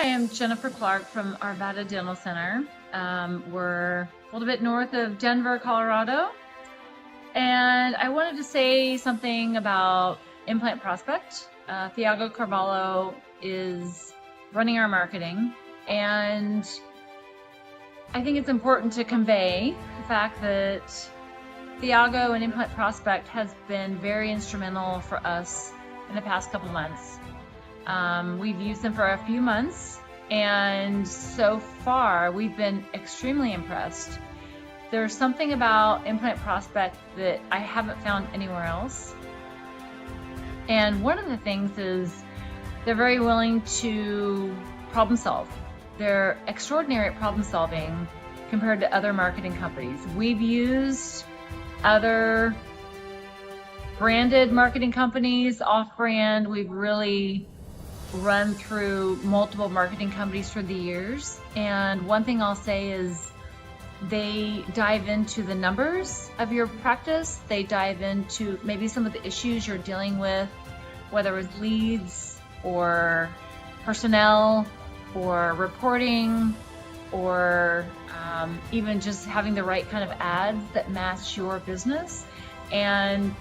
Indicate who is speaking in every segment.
Speaker 1: am Jennifer Clark from Arvada Dental Center. We're a little bit north of Denver, Colorado. And I wanted to say something about Implant Prospect. Thiago Carvalho is running our marketing. And I think it's important to convey the fact that Thiago and Implant Prospect has been very instrumental for us in the past couple months. We've used them for a few months, and so far we've been extremely impressed. There's something about Implant Prospect that I haven't found anywhere else. And one of the things is they're very willing to problem solve. They're extraordinary at problem solving compared to other marketing companies. We've used other branded marketing companies, off-brand. We've really run through multiple marketing companies through the years. And one thing I'll say is they dive into the numbers of your practice. They dive into maybe some of the issues you're dealing with, whether it's leads or personnel or reporting or even just having the right kind of ads that match your business. And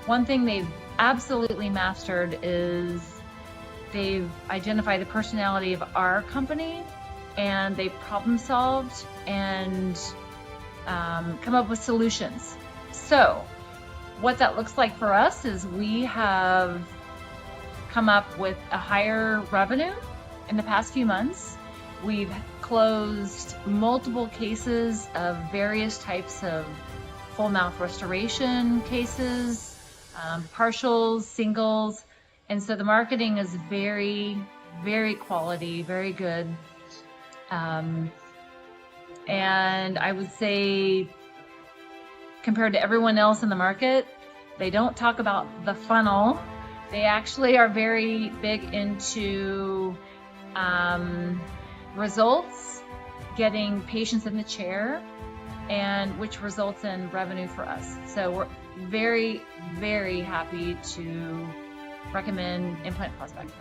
Speaker 1: one thing they've absolutely mastered is they've identified the personality of our company, and they problem solved and come up with solutions. So what that looks like for us is we have come up with a higher revenue in the past few months. We've closed multiple cases of various types of full mouth restoration cases, partials, singles. And so the marketing is very, very quality, very good. And I would say compared to everyone else in the market, they don't talk about the funnel. They actually are very big into results, getting patients in the chair, and which results in revenue for us. So we're very, very happy to recommend Implant Prospect.